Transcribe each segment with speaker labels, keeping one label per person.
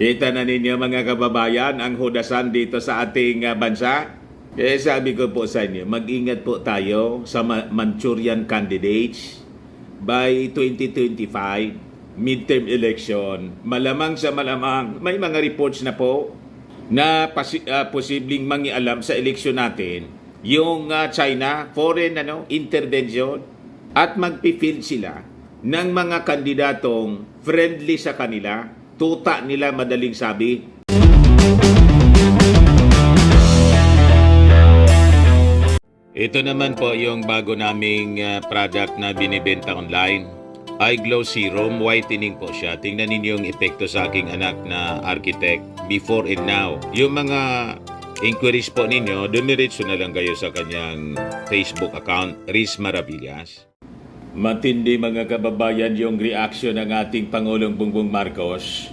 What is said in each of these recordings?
Speaker 1: Kita na ninyo mga kababayan ang hudasan dito sa ating bansa. Kaya sabi ko po sa inyo, mag-ingat po tayo sa Manchurian candidates by 2025 midterm election. Malamang sa malamang, may mga reports na po na posibleng mangialam sa eleksyon natin yung China foreign intervention at magpifield sila ng mga kandidatong friendly sa kanila, tuta nila madaling sabi. Ito naman po yung bago naming product na binibenta online. iGlow Serum Whitening po siya. Tingnan ninyo yung epekto sa aking anak na architect before and now. Yung mga inquiries po ninyo, dumiretso na lang kayo sa kanyang Facebook account, Riz Maravillas. Matindi mga kababayan yung reaction ng ating Pangulong Bongbong Marcos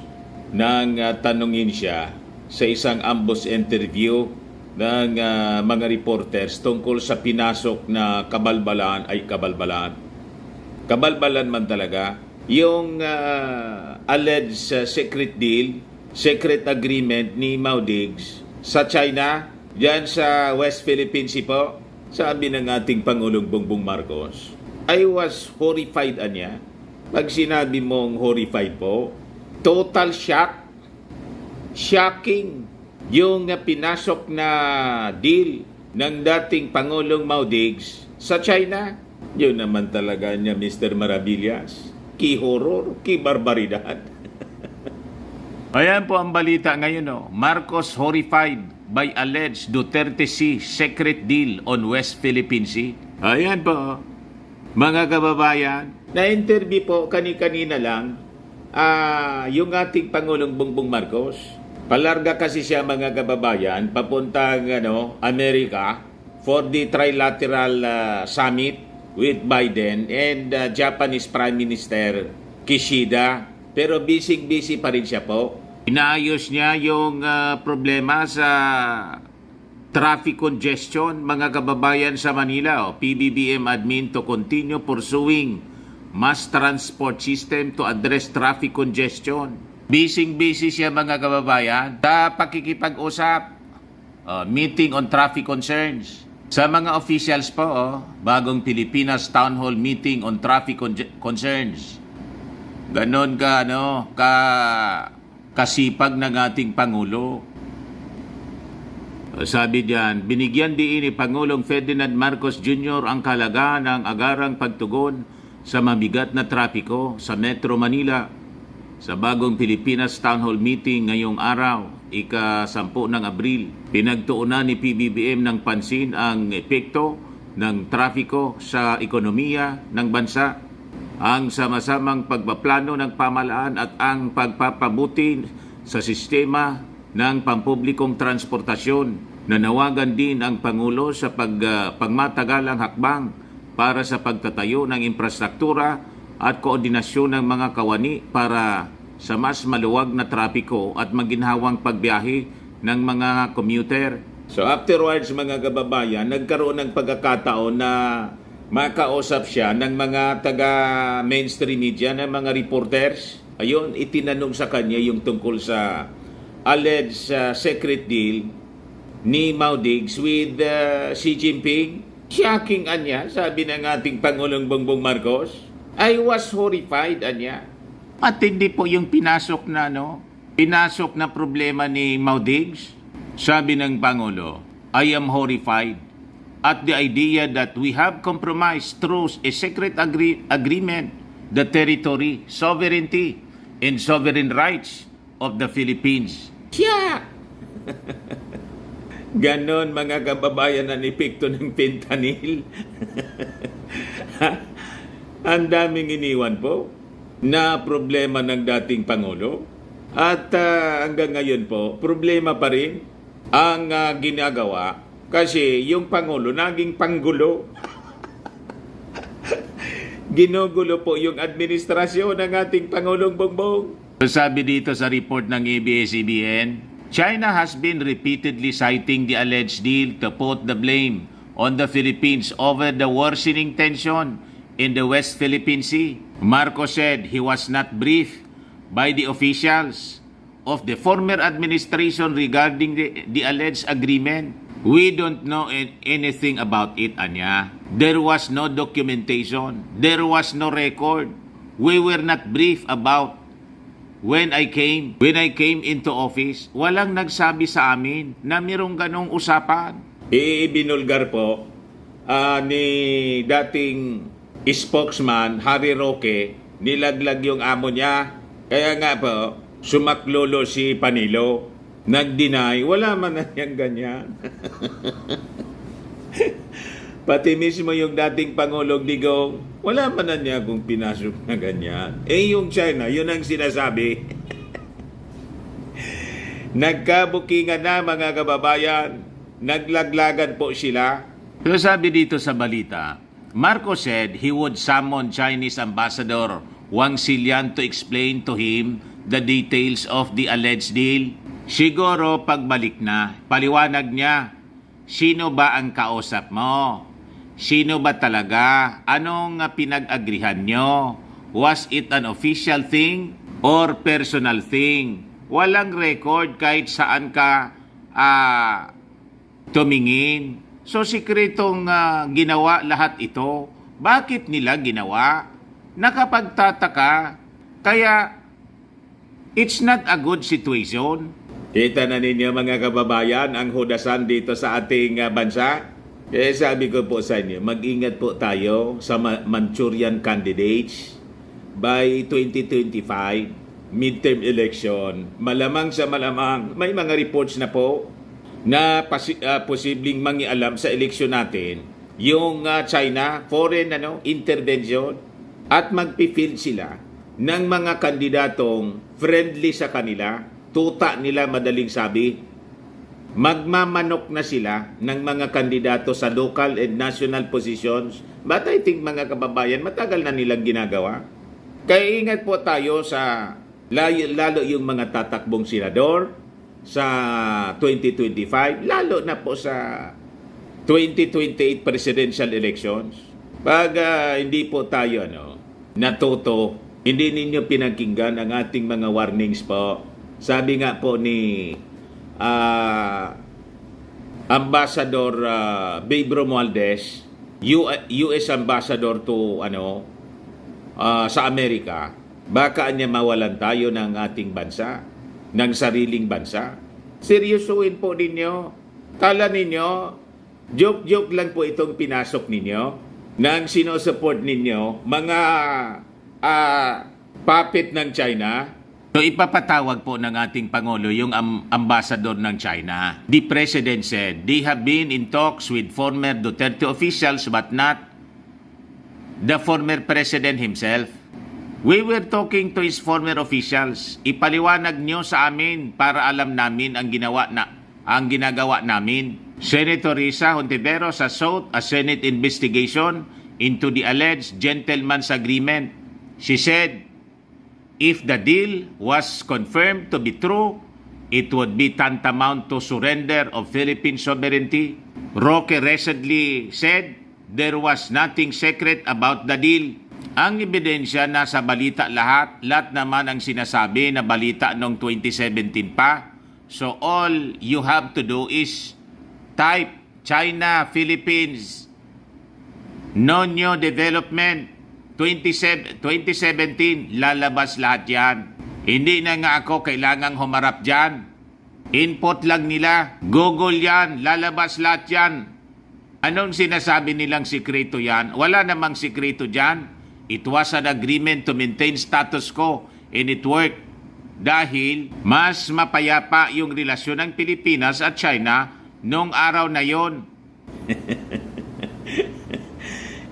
Speaker 1: nang tanungin siya sa isang ambush interview ng mga reporters tungkol sa pinasok na kabalbalan man talaga yung alleged secret deal, secret agreement ni Mao Diggs sa China, diyan sa West Philippine Sea po. Sabi ng ating Pangulong Bongbong Marcos, I was horrified anya. Pag sinabi mong horrified po, total shock, shocking yung pinasok na deal ng dating Pangulong Mao Diggs sa China. Yun naman talaga niya, Mr. Maravillas. Ki-horror, ki-barbaridad. Ayan po ang balita ngayon. Marcos horrified by alleged Duterte Sea secret deal on West Philippine Sea. Ayan po. Mga kababayan, na-interview po kanina lang yung ating Pangulong Bongbong Marcos. Palarga kasi siya mga kababayan papuntang Amerika for the trilateral summit with Biden and Japanese Prime Minister Kishida. Pero busy pa rin siya po. Inaayos niya yung problema sa traffic congestion mga kababayan sa Manila. PBBM admin to continue pursuing mass transport system to address traffic congestion. Busy siya mga kababayan sa pakikipag-usap, meeting on traffic concerns. Sa mga officials po, bagong Pilipinas Town Hall meeting on traffic concerns. Ganon kasipag ng ating Pangulo. Sabi diyan, binigyan din ni Pangulong Ferdinand Marcos Jr. ang kahalagahan ng agarang pagtugon sa mabigat na trapiko sa Metro Manila. Sa bagong Pilipinas Town Hall meeting ngayong araw, ika-10 ng Abril, pinagtuunan ni PBBM ng pansin ang epekto ng trapiko sa ekonomiya ng bansa, ang sama-samang pagpaplano ng pamahalaan at ang pagpapabuti sa sistema ng pampublikong transportasyon. Nanawagan din ang Pangulo sa pagmatagalang hakbang para sa pagtatayo ng infrastruktura at koordinasyon ng mga kawani para sa mas maluwag na trapiko at maginhawang pagbiyahe ng mga commuter. So afterwards mga kababayan, nagkaroon ng pagkakataon na makausap siya ng mga taga-mainstream media, ng mga reporters. Ayun, itinanong sa kanya yung tungkol sa alleged secret deal ni Mao Diggs with Xi Jinping. Shocking anya, sabi ng ating Pangulong Bongbong Marcos. I was horrified anya. At hindi po yung pinasok na problema ni Mao Diggs. Sabi ng Pangulo, I am horrified at the idea that we have compromised through a secret agreement the territory, sovereignty, and sovereign rights of the Philippines. Siya! Ganon mga kababayan ang epekto ng fentanyl. Ang daming iniwan po na problema ng dating Pangulo. At hanggang ngayon po, problema pa rin ang ginagawa kasi yung Pangulo naging panggulo. Ginugulo po yung administrasyon ng ating Pangulong Bongbong. Sabi dito sa report ng ABS-CBN, China has been repeatedly citing the alleged deal to put the blame on the Philippines over the worsening tension in the West Philippine Sea. Marcos said he was not briefed by the officials of the former administration regarding the alleged agreement. We don't know anything about it, Anya. There was no documentation. There was no record. We were not briefed about when I came into office. Walang nagsabi sa amin na mayroong ganong usapan. Ibinulgar po ni dating spokesman Harry Roque, nilaglag yung amo niya. Kaya nga po, sumaklolo si Panilo. Nag-deny, wala man na niyang ganyan. Pati mismo yung dating Pangulong Digong, wala man na niya kung pinasok na ganyan. Yung China, yun ang sinasabi. Nagkabukingan na mga kababayan, naglaglagan po sila. So sabi dito sa balita, Marcos said he would summon Chinese Ambassador Wang Xilian to explain to him the details of the alleged deal. Siguro pagbalik na, paliwanag niya, sino ba ang kausap mo? Sino ba talaga? Anong pinag-agrihan nyo? Was it an official thing or personal thing? Walang record kahit saan ka tumingin. So sikretong ginawa lahat ito. Bakit nila ginawa? Nakapagtataka. Kaya it's not a good situation. Kita na ninyo mga kababayan ang hudasan dito sa ating bansa. Kaya sabi ko po sa inyo, mag-ingat po tayo sa Manchurian candidates by 2025 midterm election. Malamang sa malamang, may mga reports na po na posibleng mangialam sa eleksyon natin yung China foreign intervention at magpifield sila ng mga kandidatong friendly sa kanila. Tuta nila madaling sabi, magmamanok na sila ng mga kandidato sa local and national positions. But I think mga kababayan, matagal na nilang ginagawa. Kaya ingat po tayo sa lalo yung mga tatakbong senador sa 2025, lalo na po sa 2028 presidential elections. Pag hindi po tayo natuto, hindi ninyo pinakinggan ang ating mga warnings po. Sabi nga po ni Ambassador Babe Romualdez, US Ambassador to sa Amerika, baka niya mawalan tayo ng ating bansa, ng sariling bansa. Seryosuhin po ninyo. Kala ninyo, joke-joke lang po itong pinasok ninyo, nang sinusupport ninyo, mga puppet ng China. So ipapatawag po ng ating Pangulo yung ambassador ng China. The President said they have been in talks with former Duterte officials but not the former President himself. We were talking to his former officials. Ipaliwanag niyo sa amin para alam namin ang ginagawa namin. Senator Risa Hontiveros has sought a Senate investigation into the alleged gentleman's agreement. She said, if the deal was confirmed to be true, it would be tantamount to surrender of Philippine sovereignty. Roque recently said there was nothing secret about the deal. Ang ebidensya nasa balita lahat naman ang sinasabi na balita noong 2017 pa. So all you have to do is type China, Philippines, Nonyo Development 2017, lalabas lahat yan. Hindi na nga ako kailangang humarap dyan. Input lang nila. Google yan, lalabas lahat yan. Anong sinasabi nilang sikreto yan? Wala namang sikreto dyan. It was an agreement to maintain status quo and it worked. Dahil mas mapayapa yung relasyon ng Pilipinas at China noong araw na yon.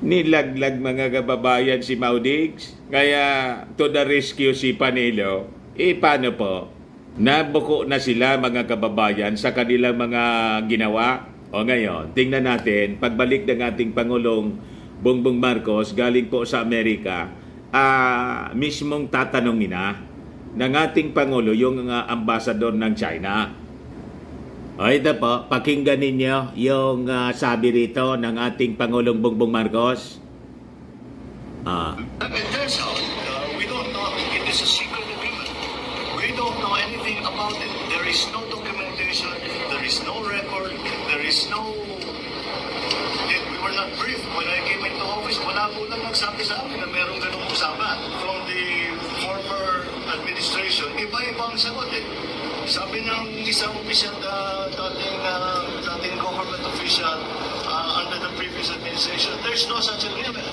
Speaker 1: Nilaglag mga kababayan si Maudigs. Kaya to the rescue si Panilo. Paano po? Nabuko na sila mga kababayan sa kanilang mga ginawa. O ngayon, tingnan natin, pagbalik ng ating Pangulong Bongbong Marcos galing po sa Amerika, mismong tatanungin na ng ating Pangulo yung ambassador ng China. O ito po, pakinggan ninyo yung sabi rito ng ating Pangulong Bongbong Marcos.
Speaker 2: It turns out, we don't know, it is a secret agreement. We don't know anything about There is no documentation, there is no record, there is no... We were not briefed. When I came into office, wala po lang nagsabi sa amin na merong ganung usapan. From the former administration, iba-ibang sagot eh. Sabi ng isang official, dating government official under the previous administration, there's no such agreement.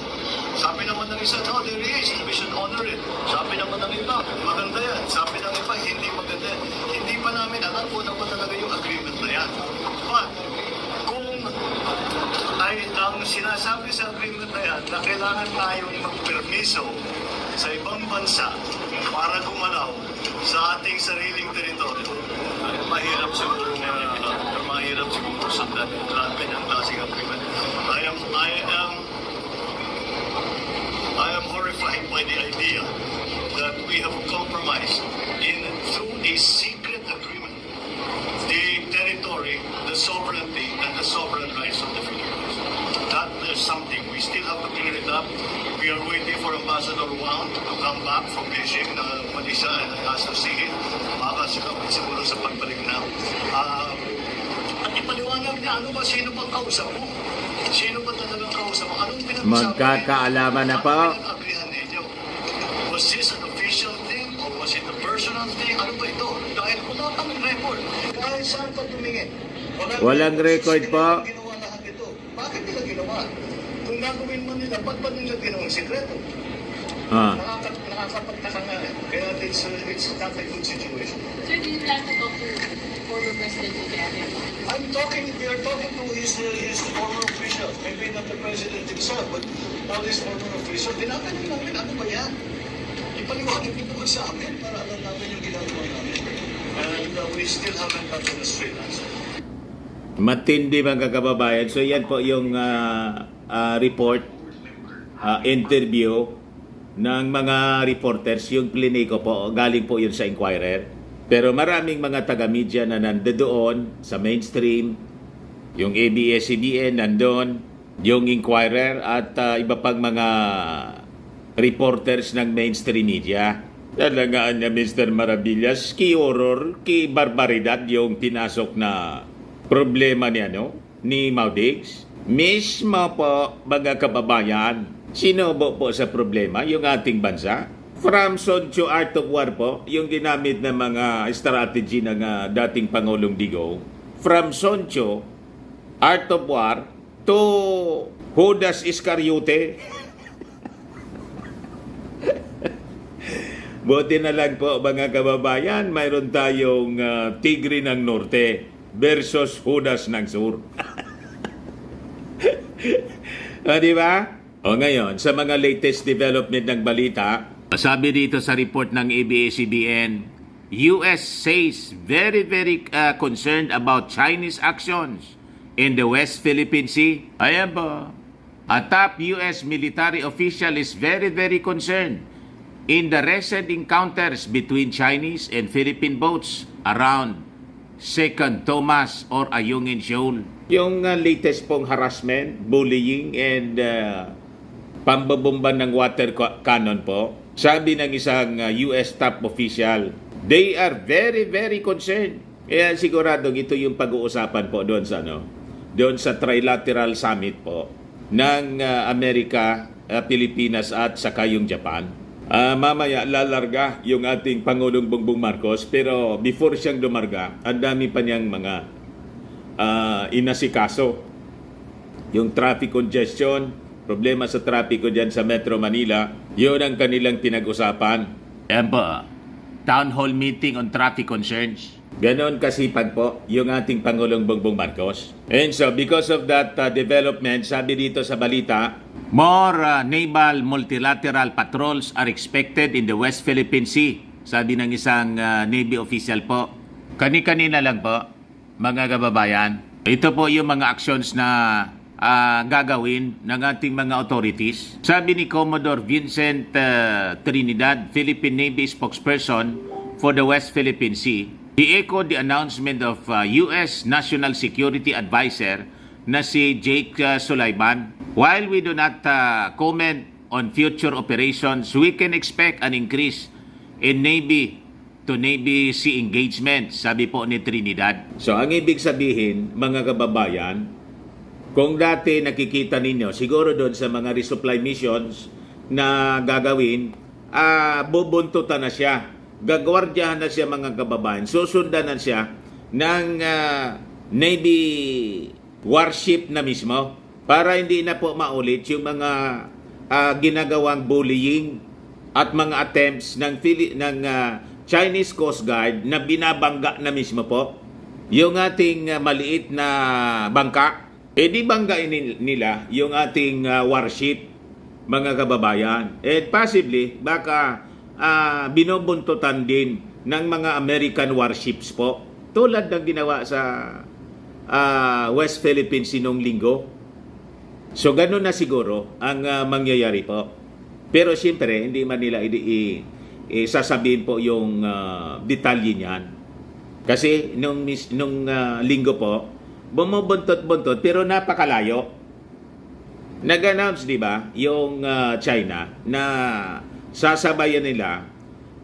Speaker 2: Sabi naman ng isa, no, there is, we should honor it. Sabi naman ng iba, maganda yan. Sabi ng iba, hindi maganda yan. Hindi pa namin alam kung ano pa talaga yung agreement na yan. But, kung ay ang sinasabi sa agreement na yan na kailangan tayong magpermiso sa ibang bansa para gumalaw sa ating sariling teritoryo, ay mahirap siguro sa kanyang klaseng agreement. I am horrified by the idea that we have compromised through a secret agreement the territory, the sovereignty, and the sovereign rights of the Philippines. That is something we still have to clear it up. We are waiting for Ambassador Wang to come back from Beijing, Malaysia, and has to see it. Makakasikapit siguro sa pagbalik na. At ipaliwanag niya, sino bang kausap mo? Sino ba talagang kausap mo? Anong pinag-usapan?
Speaker 1: Magkakaalaman na po.
Speaker 2: Pinag-agrihan ninyo? Was this an official thing or was it a personal thing? Ano ba ito? Dahil wala kaming record. Kahit saan pa tumingin.
Speaker 1: Walang record po.
Speaker 2: Ginawa lahat ito. Bakit nila ginawa? Kung gagawin mo nila, ba't ba nila ginawang sikreto? Nakakapagtaka nga eh. Kaya it's not a good situation.
Speaker 3: Sir, do you plan to talk to former President Duterte?
Speaker 2: We are talking to his former officials. Maybe not the president himself, but all his former officials. Tinatanong namin, ano ba yan? Ipaliwanag nito ba sa amin para alam namin yung ginagawa namin. And we still haven't gotten a straight answer.
Speaker 1: Matindi mga kababayan. So yan po yung report, interview ng mga reporters. Yung kliniko po, galing po yun sa Inquirer. Pero maraming mga taga-media na nandoon sa mainstream, yung ABS-CBN nandoon, yung Inquirer at iba pang mga reporters ng mainstream media. Talagaan niya Mr. Maravillas, ki horror, ki barbaridad yung pinasok na problema niya, no? Ni Maudigs. Mismo po, mga kababayan, sinubo po sa problema yung ating bansa. From Soncho Art of War po, yung ginamit ng mga strategy ng dating Pangulong Digong. From Soncho Art of War to Judas Iscariote. Buti na lang po mga kababayan, mayroon tayong Tigre ng Norte versus Judas ng Sur. Di ba? O ngayon, sa mga latest development ng balita, sabi dito sa report ng ABS-CBN, US says very concerned about Chinese actions in the West Philippine Sea. Ayan po. A top US military official is very concerned in the recent encounters between Chinese and Philippine boats around Second Thomas or Ayungin Shoal. Yung latest pong harassment, bullying, and pambabomba ng water cannon po, sabi ng isang US top official, they are very concerned. Kaya siguradong ito yung pag-uusapan po doon sa doon sa trilateral summit po ng Amerika, Pilipinas at saka yung Japan. Mamaya lalarga yung ating Pangulong Bongbong Marcos, pero before siyang lumarga, ang dami pa niyang mga inasikaso. Yung traffic congestion, problema sa trapiko dyan sa Metro Manila, yun ang kanilang pinag-usapan. Yan po, town hall meeting on traffic concerns. Ganon kasipag po yung ating Pangulong Bongbong Marcos. And so, because of that development, sabi dito sa balita, more naval multilateral patrols are expected in the West Philippine Sea. Sabi ng isang Navy official po. Kani-kanina lang po, mga kababayan. Ito po yung mga actions na gagawin ng ating mga authorities. Sabi ni Commodore Vincent Trinidad, Philippine Navy spokesperson for the West Philippine Sea, he echoed the announcement of U.S. National Security Advisor na si Jake Sullivan. While we do not comment on future operations, we can expect an increase in Navy to Navy Sea engagement, sabi po ni Trinidad. So ang ibig sabihin, mga kababayan, kung dati nakikita ninyo, siguro doon sa mga resupply missions na gagawin, bubuntutan na siya. Gagwardyahan na siya mga kababayan. Susundan na siya ng Navy warship na mismo para hindi na po maulit yung mga ginagawang bullying at mga attempts ng Chinese Coast Guard na binabangga na mismo po yung ating maliit na bangka. Di banggain nila yung ating warship, mga kababayan. And possibly, baka binubuntutan din ng mga American warships po. Tulad ng ginawa sa West Philippines sinong linggo. So, ganun na siguro ang mangyayari po. Pero siyempre, hindi man nila sasabihin po yung detalye niyan. Kasi nung linggo po, bumubuntot-buntot pero napakalayo. Nag-announce, di ba, yung China na sasabayan nila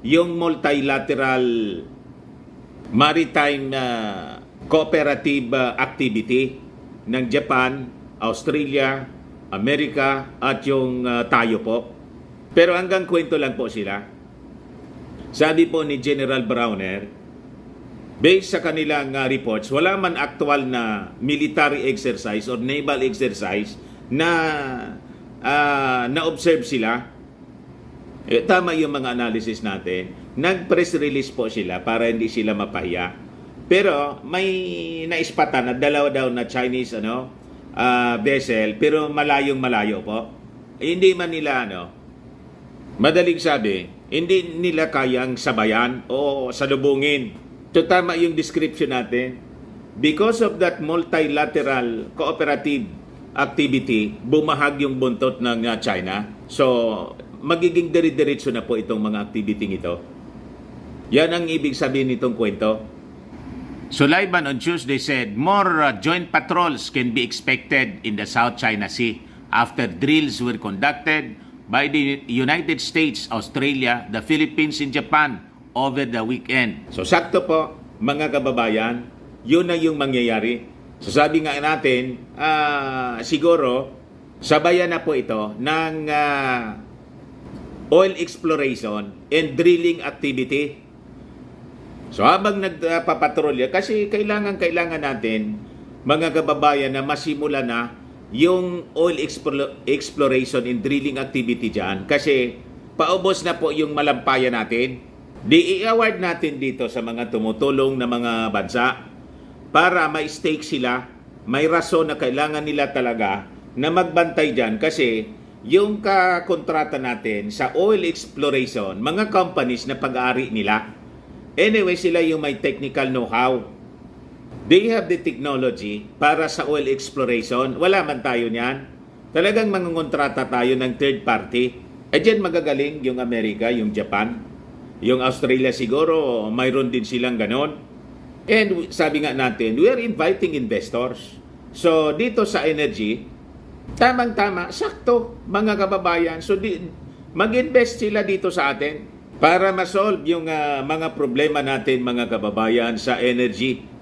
Speaker 1: yung multilateral maritime cooperative activity ng Japan, Australia, Amerika at yung tayo po. Pero hanggang kwento lang po sila. Sabi po ni General Browner, based sa kanilang reports, wala man actual na military exercise or naval exercise na na-observe sila. Tama yung mga analysis natin. Nag-press release po sila para hindi sila mapahiya. Pero may naispatan na dalawa daw na Chinese vessel, pero malayong-malayo po. Hindi man nila madaling sabi, hindi nila kayang sabayan o salubungin. So tama yung description natin. Because of that multilateral cooperative activity, bumahag yung buntot ng China. So magiging dire-diretso na po itong mga activity ito. Yan ang ibig sabihin nitong kwento. Sulaiman on Tuesday said more joint patrols can be expected in the South China Sea after drills were conducted by the United States, Australia, the Philippines, and Japan over the weekend. So sakto po, mga kababayan, yun na yung mangyayari. So sabi nga natin, siguro, sabayan na po ito ng oil exploration and drilling activity. So habang nagpapatrolya, kasi kailangan natin, mga kababayan, na masimula na yung oil exploration and drilling activity dyan. Kasi paubos na po yung malampayan natin. I-award natin dito sa mga tumutulong na mga bansa para may stake sila, may rason na kailangan nila talaga na magbantay dyan. Kasi yung kakontrata natin sa oil exploration, mga companies na pag-aari nila. Anyway, sila yung may technical know-how. They have the technology para sa oil exploration. Wala man tayo niyan. Talagang mangungontrata tayo ng third party. Diyan magagaling yung Amerika, yung Japan. Yung Australia siguro, mayroon din silang ganon. And sabi nga natin, we are inviting investors. So dito sa energy, tamang-tama, sakto mga kababayan. So mag-invest sila dito sa atin para ma-solve yung mga problema natin mga kababayan sa energy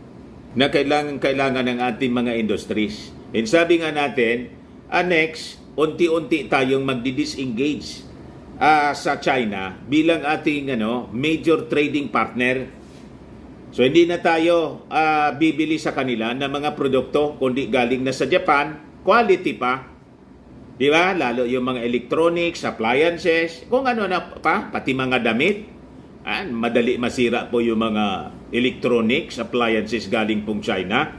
Speaker 1: na kailangan ng ating mga industries. And sabi nga natin, next, unti-unti tayong magdi-disengage sa China bilang ating major trading partner. So hindi na tayo bibili sa kanila ng mga produkto kundi galing na sa Japan, quality pa. Di ba? Lalo yung mga electronics, appliances, kung ano na pa, pati mga damit. Madali masira po yung mga electronics, appliances galing pong China.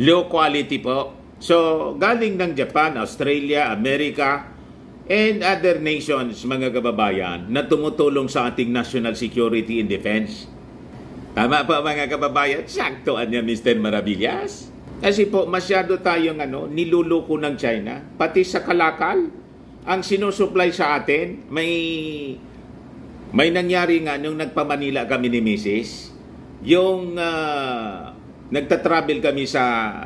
Speaker 1: Low quality po. So, galing ng Japan, Australia, America, and other nations, mga kababayan, na tumutulong sa ating national security and defense. Tama po mga kababayan? Saktoan niya, Mr. Maravillas. Kasi po, masyado tayong niluluko ng China, pati sa kalakal. Ang sinusupply sa atin, may nangyari nga nung nagpa-Manila kami ni Mrs. Yung nagta-travel kami sa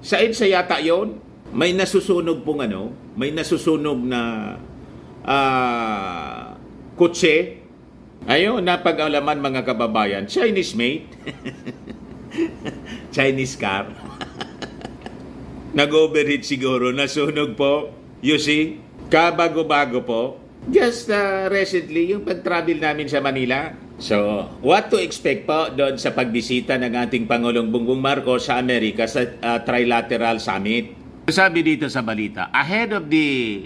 Speaker 1: EDSA yata yon. May nasusunog pong may nasusunog na kotse Ayun, napag-alaman mga kababayan, Chinese made. Chinese car. Nag-overheat siguro, nasunog po. You see, kabago-bago po. Just recently, yung pag-travel namin sa Manila. So, what to expect po doon sa pagbisita ng ating Pangulong Bongbong Marcos sa Amerika sa Trilateral Summit? Sabi dito sa balita, ahead of the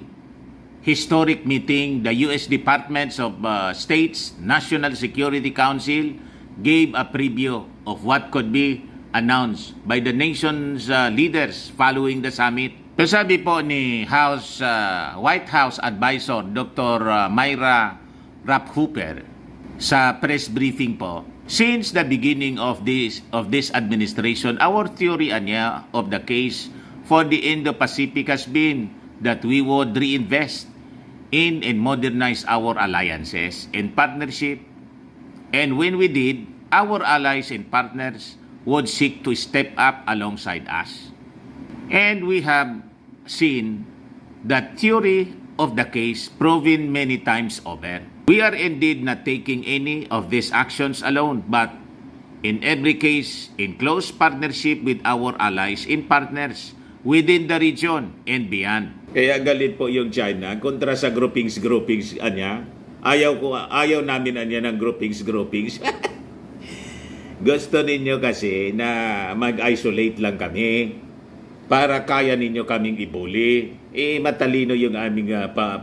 Speaker 1: historic meeting, the U.S. Departments of State's National Security Council gave a preview of what could be announced by the nation's leaders following the summit. So sabi po ni White House Advisor Dr. Myra Rapphooper sa press briefing po, since the beginning of this administration, our theory anya of the case for the Indo-Pacific has been that we would reinvest in and modernize our alliances and partnership. And when we did, our allies and partners would seek to step up alongside us. And we have seen that theory of the case proven many times over. We are indeed not taking any of these actions alone, but in every case, in close partnership with our allies and partners within the region and beyond. Kaya galit po yung China kontra sa groupings anya. Ayaw namin anya ng groupings. Gusto ninyo kasi na mag-isolate lang kami para kaya ninyo kaming ibuli. Matalino yung aming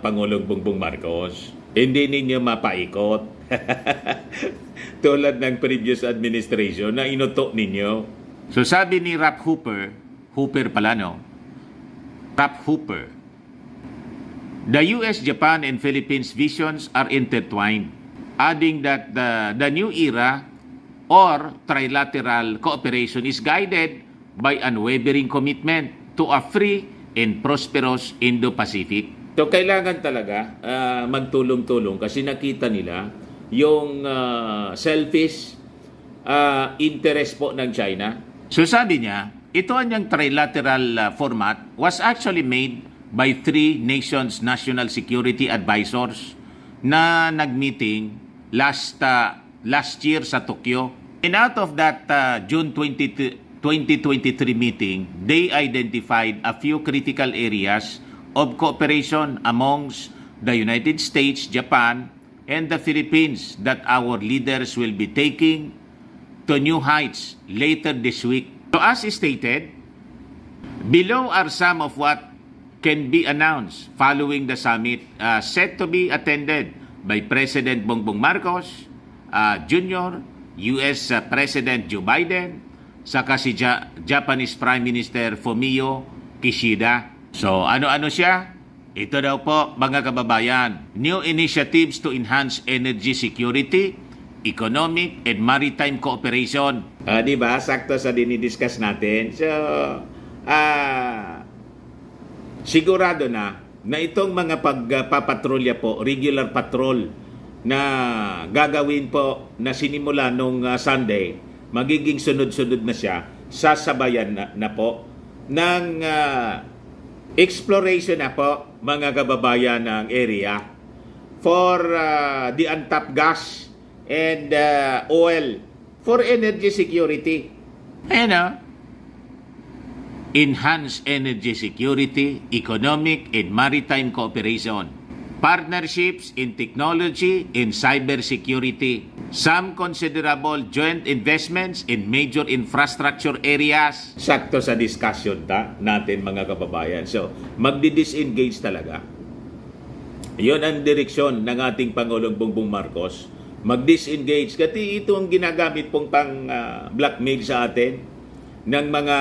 Speaker 1: Pangulong Bongbong Marcos. Hindi ninyo mapaikot. Tulad ng previous administration na inuto ninyo. So sabi ni Rapphooper, Rapphooper, the US, Japan, and Philippines visions are intertwined, adding that the new era or trilateral cooperation is guided by unwavering commitment to a free and prosperous Indo-Pacific. So kailangan talaga magtulong-tulong kasi nakita nila yung selfish interest po ng China. So sabi niya, ito ang trilateral format was actually made by 3 nations' national security advisors na nagmeeting last year sa Tokyo. And out of that June 2023 meeting, they identified a few critical areas of cooperation amongst the United States, Japan, and the Philippines that our leaders will be taking to new heights later this week. So as stated, below are some of what can be announced following the summit set to be attended by President Bongbong Marcos Jr., US President Joe Biden, saka si Japanese Prime Minister Fumio Kishida. So ano-ano siya? Ito daw po mga kababayan, new initiatives to enhance energy security, economic and maritime cooperation. Di ba? Sakto sa dinidiscuss natin. So, sigurado na itong mga pagpapatrolya po, regular patrol na gagawin po na sinimula nung Sunday, magiging sunod-sunod na siya, sasabayan na po ng exploration na po mga kababayan ng area for the untapped gas and oil for energy security. Enhance energy security, economic and maritime cooperation, partnerships in technology and cybersecurity, some considerable joint investments in major infrastructure areas. Sakto sa discussion natin mga kababayan. So, magdi-disengage talaga. Iyon ang direksyon ng ating Pangulong Bongbong Marcos. Mag-disengage. Kasi ito ang ginagamit pong blackmail sa atin ng mga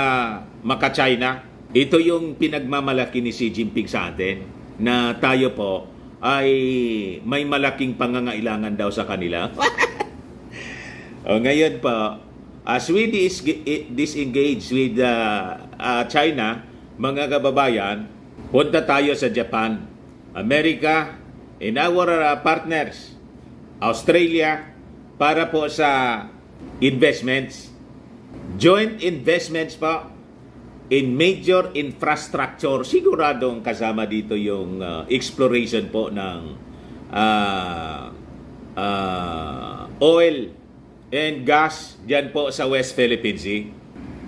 Speaker 1: maka-China. Ito yung pinagmamalaki ni Xi Jinping sa atin na tayo po ay may malaking pangangailangan daw sa kanila. Ngayon po, as we disengage with China, mga kababayan, punta tayo sa Japan, America, and our partners, Australia, para po sa investments, joint investments pa in major infrastructure. Siguradong kasama dito yung exploration po ng oil and gas dyan po sa West Philippine Sea.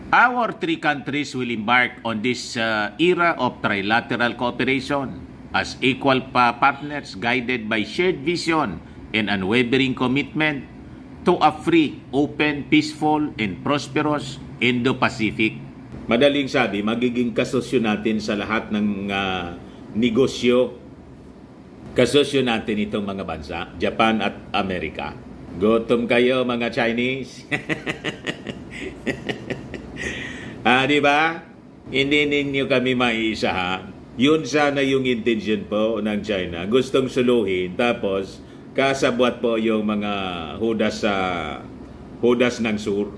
Speaker 1: Our three countries will embark on this era of trilateral cooperation as equal partners guided by shared vision and unwavering commitment to a free, open, peaceful, and prosperous Indo-Pacific. Madaling sabi, magiging kasosyo natin sa lahat ng negosyo. Kasosyo natin itong mga bansa, Japan at Amerika. Gutom kayo mga Chinese. Di ba? Hindi ninyo kami maiisahan. Yun sana yung intention po ng China. Gustong suluhin, tapos kasabwat po yung mga hudas ng sur.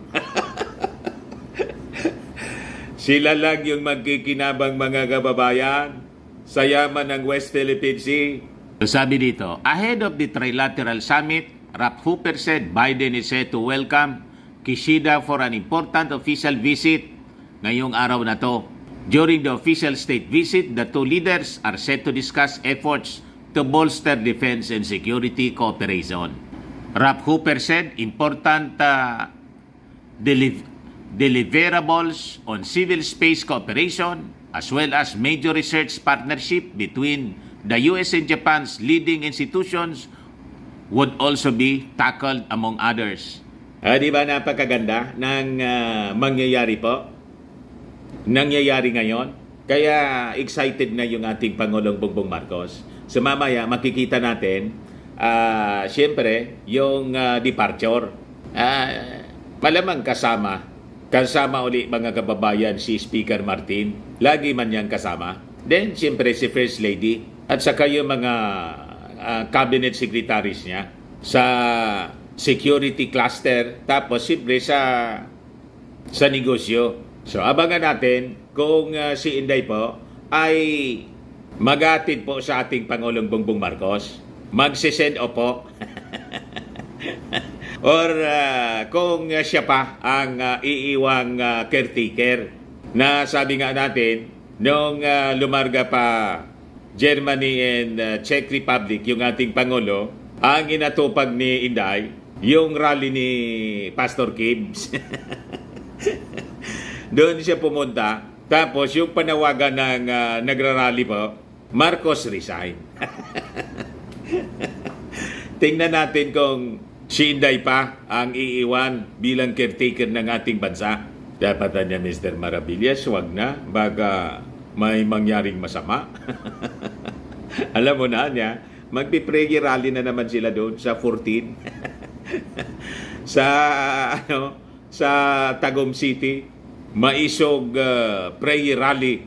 Speaker 1: Sila lang yung magkikinabang mga kababayan sa yaman ng West Philippine Sea. Sabi dito, ahead of the trilateral summit, Rap Hooper said Biden is set to welcome Kishida for an important official visit ngayong araw na to. During the official state visit, the two leaders are set to discuss efforts to bolster defense and security cooperation. Rap Hooper said important deliverables on civil space cooperation as well as major research partnership between the US and Japan's leading institutions would also be tackled among others. Di ba napakaganda ng mangyayari po? Nangyayari ngayon? Kaya excited na yung ating Pangulong Bongbong Marcos. So mamaya makikita natin, siyempre, yung departure. Malamang kasama uli mga kababayan si Speaker Martin. Lagi man niyang kasama. Then, siyempre, si First Lady. At saka yung mga cabinet secretaries niya sa security cluster. Tapos, siyempre, sa negosyo. So, abangan natin kung si Inday po ay magatid po sa ating Pangulong Bongbong Marcos. Magsisend opo. Or kung siya pa ang iiwang caretaker na sabi nga natin nung lumarga pa Germany and Czech Republic yung ating Pangulo, ang inatupag ni Inday yung rally ni Pastor Gibbs. Doon siya pumunta. Tapos yung panawagan ng nagrarally po, Marcos resign. Tingnan natin kung si Inday pa ang iiwan bilang caretaker ng ating bansa. Dapat niya, Mr. Maravillas, wag na. Baga may mangyaring masama. Alam mo na niya, magpiprayer rally na naman sila doon sa 14. sa Tagum City. Maisog prayer rally.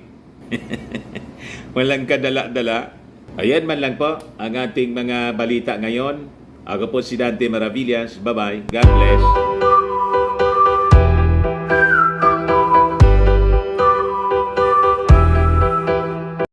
Speaker 1: Walang kadala-dala. Ayan man lang po ang ating mga balita ngayon. Ako po si Dante Maravillas. Bye-bye. God bless.